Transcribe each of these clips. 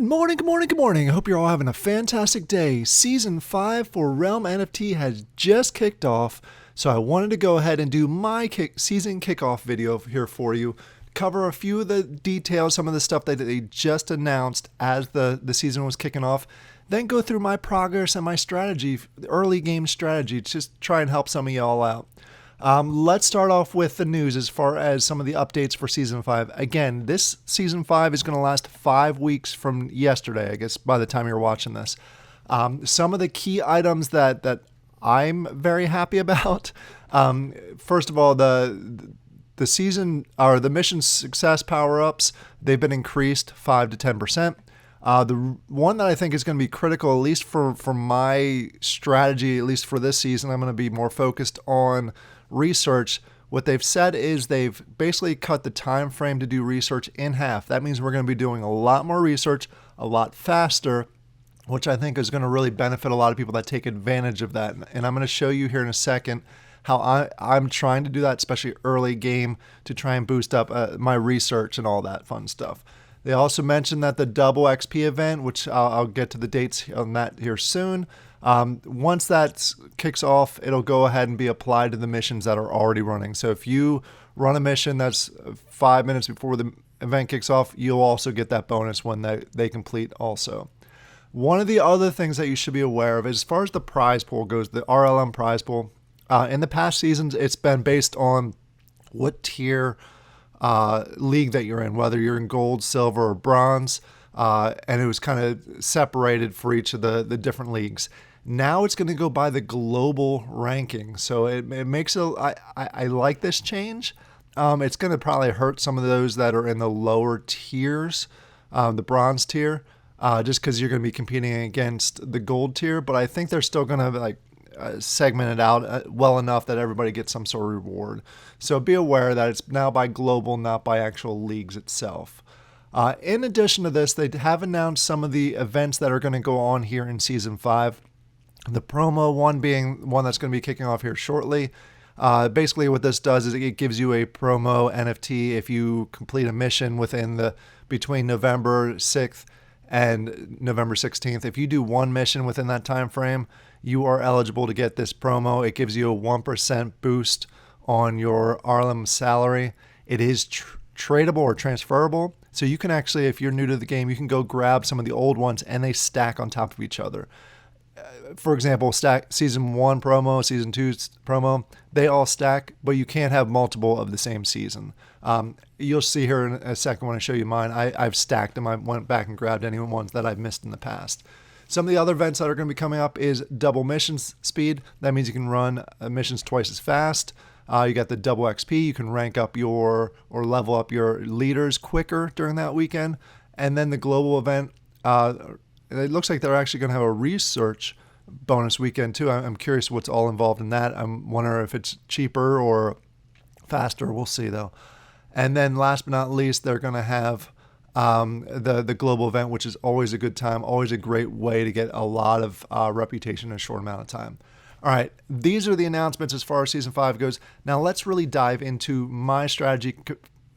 morning, good morning, good morning. I hope you're all having a fantastic day. Season 5 for Realm NFT has just kicked off, so I wanted to go ahead and do my season kickoff video here for you. Cover a few of the details, some of the stuff that they just announced as the season was kicking off. Then go through my progress and my strategy, early game strategy, to just try and help some of y'all out. Let's start off with the news as far as some of the updates for Season 5. Again, this Season 5 is going to last 5 weeks from yesterday, I guess, by the time you're watching this. Some of the key items that I'm very happy about. First of all, the season or the mission success power-ups, they've been increased 5 to 10%. The one that I think is going to be critical, at least for my strategy, at least for this season, I'm going to be more focused on research. What they've said is they've basically cut the time frame to do research in half. That means we're going to be doing a lot more research a lot faster, which I think is going to really benefit a lot of people that take advantage of that. And I'm going to show you here in a second how I'm trying to do that, especially early game, to try and boost up my research and all that fun stuff. They also mentioned that the double XP event, which I'll get to the dates on that here soon. Once that kicks off, it'll go ahead and be applied to the missions that are already running. So if you run a mission that's 5 minutes before the event kicks off, you'll also get that bonus when they complete also. One of the other things that you should be aware of is, as far as the prize pool goes, the RLM prize pool, in the past seasons, it's been based on what tier league that you're in, whether you're in gold, silver, or bronze, and it was kind of separated for each of the different leagues. Now it's going to go by the global ranking, so it makes I like this change. It's going to probably hurt some of those that are in the lower tiers, the bronze tier, just because you're going to be competing against the gold tier. But I think they're still going to segment it out well enough that everybody gets some sort of reward. So be aware that it's now by global, not by actual leagues itself. In addition to this, they have announced some of the events that are going to go on here in Season 5. The promo one being one that's going to be kicking off here shortly. Basically what this does is it gives you a promo NFT if you complete a mission between November 6th and November 16th. If you do one mission within that time frame, you are eligible to get this promo. It gives you a 1% boost on your RLM salary. It is tradable or transferable. So you can actually, if you're new to the game, you can go grab some of the old ones and they stack on top of each other. For example, stack Season 1 promo, Season 2 promo, they all stack, but you can't have multiple of the same season. You'll see here in a second when I show you mine. I've stacked them. I went back and grabbed any ones that I've missed in the past. Some of the other events that are going to be coming up is double missions speed. That means you can run missions twice as fast. You got the double XP. You can rank up or level up your leaders quicker during that weekend. And then the global event, it looks like they're actually going to have a research bonus weekend too. I'm curious what's all involved in that. I'm wondering if it's cheaper or faster. We'll see though. And then last but not least, they're going to have the global event, which is always a good time, always a great way to get a lot of reputation in a short amount of time. All right, these are the announcements as far as Season 5 goes. Now let's really dive into my strategy,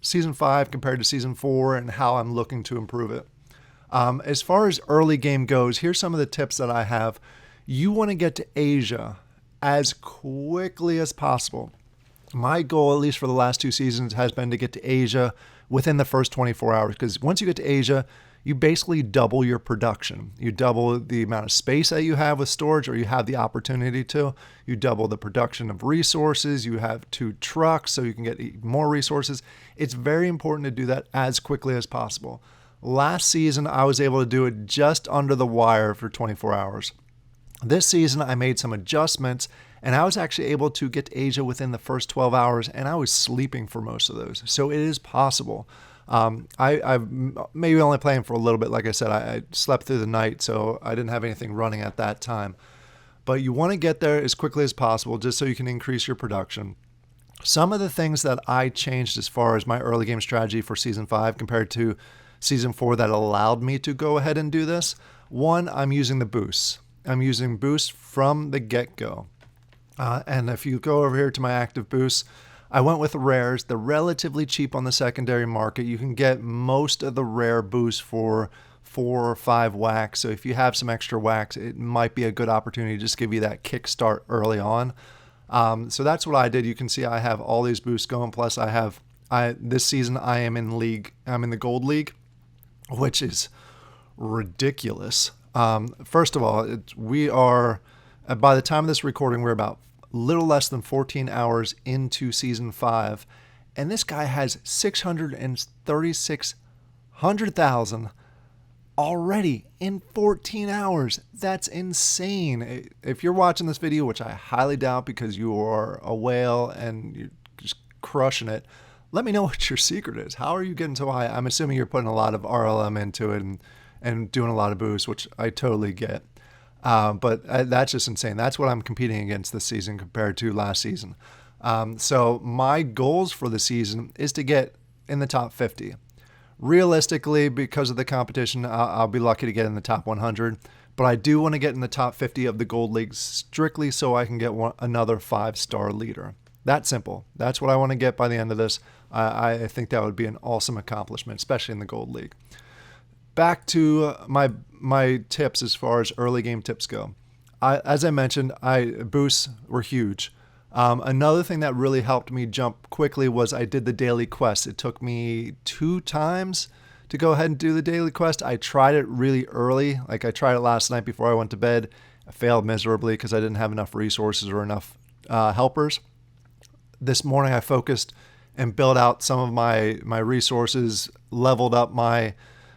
Season 5 compared to Season 4, and how I'm looking to improve it. As far as early game goes, here's some of the tips that I have. You want to get to Asia as quickly as possible. My goal, at least for the last 2 seasons, has been to get to Asia within the first 24 hours. Because once you get to Asia, you basically double your production. You double the amount of space that you have with storage, or you have the opportunity to. You double the production of resources. You have 2 trucks, so you can get more resources. It's very important to do that as quickly as possible. Last season, I was able to do it just under the wire for 24 hours. This season, I made some adjustments, and I was actually able to get to Asia within the first 12 hours, and I was sleeping for most of those. So it is possible. I've maybe only playing for a little bit. Like I said, I slept through the night, so I didn't have anything running at that time. But you want to get there as quickly as possible just so you can increase your production. Some of the things that I changed as far as my early game strategy for Season 5 compared to Season 4 that allowed me to go ahead and do this. One, I'm using the boosts. I'm using boosts from the get-go. And if you go over here to my active boosts, I went with rares. They're relatively cheap on the secondary market. You can get most of the rare boosts for 4 or 5 wax. So if you have some extra wax, it might be a good opportunity to just give you that kickstart early on. So that's what I did. You can see I have all these boosts going. Plus this season I am in league. I'm in the gold league, which is ridiculous. First of all, we are, by the time of this recording, we're about little less than 14 hours into season 5, and this guy has 636,000 already in 14 hours. That's insane. If you're watching this video, which I highly doubt because you are a whale and you're just crushing it, let me know what your secret is. How are you getting so high? I'm assuming you're putting a lot of RLM into it and doing a lot of boosts, which I totally get. But that's just insane. That's what I'm competing against this season compared to last season. So my goals for the season is to get in the top 50. Realistically, because of the competition, I'll be lucky to get in the top 100. But I do want to get in the top 50 of the Gold League strictly so I can get another 5-star leader. That simple. That's what I want to get by the end of this. I think that would be an awesome accomplishment, especially in the Gold League. Back to my tips as far as early game tips go. As I mentioned, boosts were huge. Another thing that really helped me jump quickly was I did the daily quest. It took me 2 times to go ahead and do the daily quest. I tried it really early. Like I tried it last night before I went to bed. I failed miserably because I didn't have enough resources or enough helpers. This morning I focused and built out some of my resources, leveled up my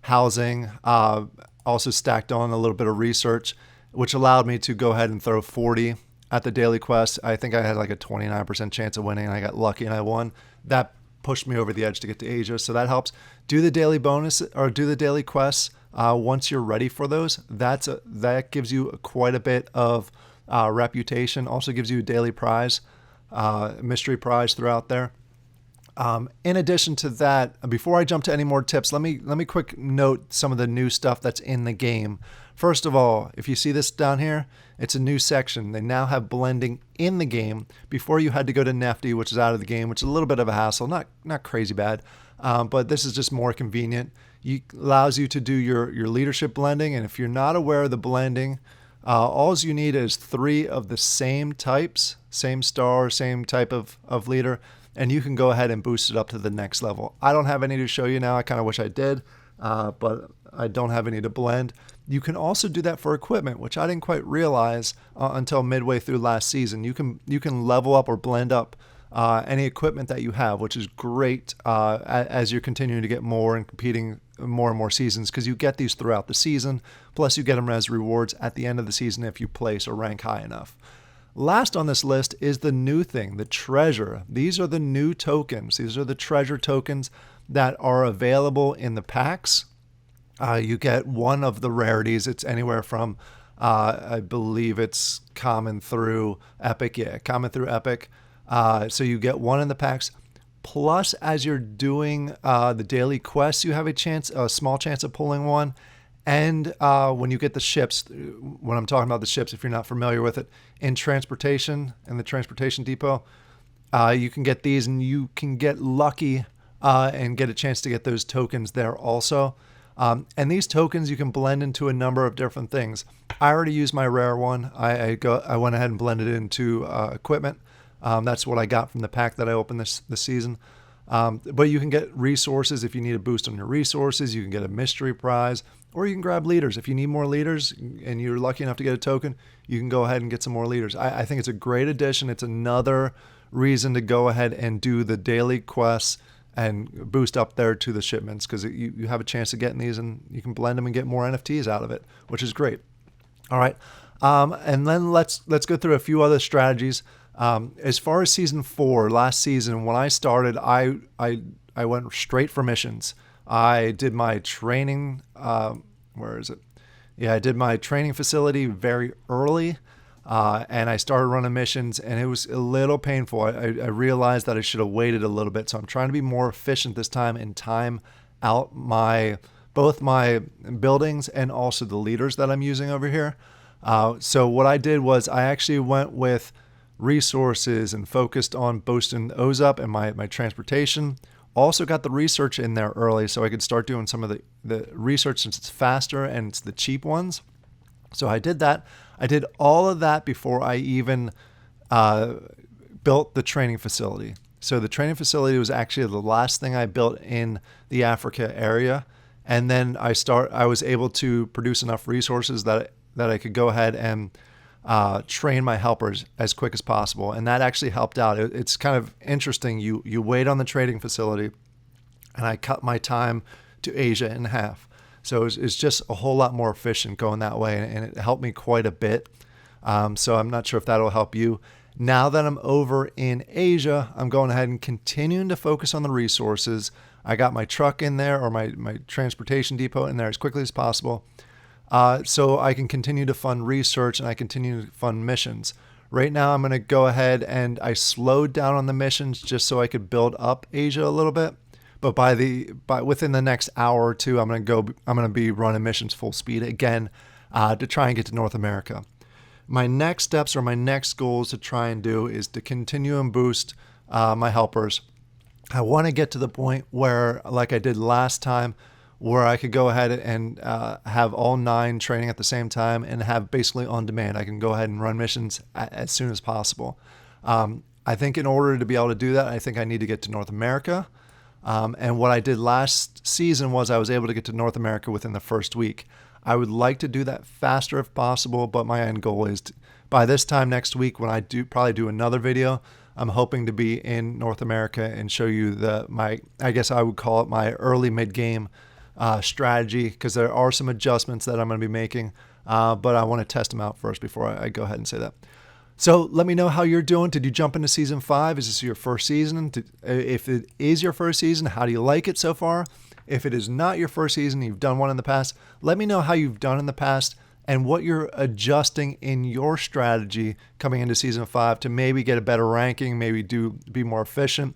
housing, also stacked on a little bit of research, which allowed me to go ahead and throw 40 at the daily quest. I think I had like a 29% chance of winning, and I got lucky and I won. That pushed me over the edge to get to Asia, so that helps. Do the daily bonus or do the daily quests once you're ready for those. That gives you quite a bit of reputation. Also gives you a daily prize, mystery prize throughout there. In addition to that, before I jump to any more tips, let me quick note some of the new stuff that's in the game. First of all, if you see this down here, it's a new section. They now have blending in the game. Before you had to go to NFT, which is out of the game, which is a little bit of a hassle, not crazy bad, but this is just more convenient. It allows you to do your leadership blending, and if you're not aware of the blending, all you need is 3 of the same types, same star, same type of leader, and you can go ahead and boost it up to the next level. I don't have any to show you now. I kind of wish I did, but I don't have any to blend. You can also do that for equipment, which I didn't quite realize until midway through last season. You can level up or blend up any equipment that you have, which is great as you're continuing to get more and competing more and more seasons, because you get these throughout the season. Plus, you get them as rewards at the end of the season if you place or rank high enough. Last on this list is the new thing, the treasure. These are the new tokens. These are the treasure tokens that are available in the packs. You get one of the rarities. It's anywhere from, I believe it's common through epic. Yeah, common through epic. So you get one in the packs. Plus, as you're doing the daily quests, you have a small chance of pulling one. And when you get the ships, when I'm talking about the ships, if you're not familiar with it, in transportation, in the transportation depot, you can get these, and you can get lucky and get a chance to get those tokens there also. And these tokens you can blend into a number of different things. I already used my rare one. I went ahead and blended it into equipment. That's what I got from the pack that I opened this season. But you can get resources if you need a boost on your resources. You can get a mystery prize, or you can grab leaders. If you need more leaders and you're lucky enough to get a token, you can go ahead and get some more leaders. I think it's a great addition. It's another reason to go ahead and do the daily quests and boost up there to the shipments, because you have a chance of getting these, and you can blend them and get more NFTs out of it, which is great. All right. And then let's go through a few other strategies. As far as season 4, last season, when I started, I went straight for missions. I did my training, where is it? Yeah, I did my training facility very early, and I started running missions, and it was a little painful. I realized that I should have waited a little bit, so I'm trying to be more efficient this time and time out both my buildings and also the leaders that I'm using over here. So what I did was I actually went with resources and focused on boosting those up and my transportation. Also got the research in there early so I could start doing some of the research since it's faster and it's the cheap ones. So I did that. I did all of that before I even built the training facility. So the training facility was actually the last thing I built in the Africa area. And then I was able to produce enough resources that I could go ahead and train my helpers as quick as possible. And that actually helped out. It's kind of interesting. You wait on the trading facility, and I cut my time to Asia in half. So it's just a whole lot more efficient going that way, and it helped me quite a bit. So I'm not sure if that'll help you. Now that I'm over in Asia, I'm going ahead and continuing to focus on the resources. I got my truck in there, or my transportation depot in there as quickly as possible, so I can continue to fund research and I continue to fund missions. Right now, I'm going to go ahead and I slowed down on the missions just so I could build up Asia a little bit. But within the next hour or two, I'm going to be running missions full speed again to try and get to North America. My next steps or my next goals to try and do is to continue and boost my helpers. I want to get to the point where, like I did last time, where I could go ahead and have all 9 training at the same time and have basically on demand. I can go ahead and run missions as soon as possible. I think in order to be able to do that, I think I need to get to North America. And what I did last season was I was able to get to North America within the first week. I would like to do that faster if possible, but my end goal is by this time next week when I probably do another video, I'm hoping to be in North America and show you I guess I would call it my early mid-game strategy, because there are some adjustments that I'm going to be making, but I want to test them out first before I go ahead and say that. So let me know how you're doing. Did you jump into season 5? Is this your first season? If it is your first season, how do you like it so far? If it is not your first season, you've done one in the past, let me know how you've done in the past and what you're adjusting in your strategy coming into season 5 to maybe get a better ranking, maybe be more efficient.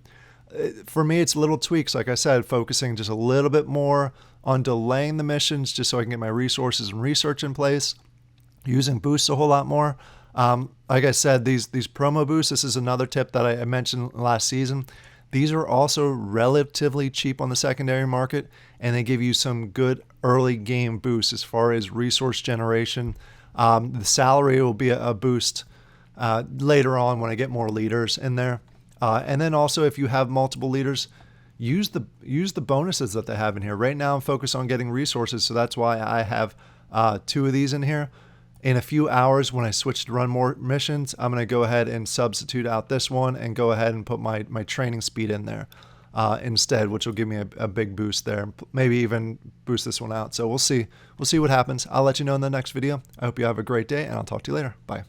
For me, it's little tweaks, like I said, focusing just a little bit more on delaying the missions just so I can get my resources and research in place, using boosts a whole lot more. Like I said, these promo boosts, this is another tip that I mentioned last season. These are also relatively cheap on the secondary market, and they give you some good early game boosts as far as resource generation. The salary will be a boost later on when I get more leaders in there. And then also, if you have multiple leaders, use the bonuses that they have in here. Right now I'm focused on getting resources, so that's why I have 2 of these in here. In a few hours, when I switch to run more missions, I'm going to go ahead and substitute out this one and go ahead and put my training speed in there instead, which will give me a big boost there. Maybe even boost this one out. So we'll see what happens. I'll let you know in the next video. I hope you have a great day, and I'll talk to you later. Bye.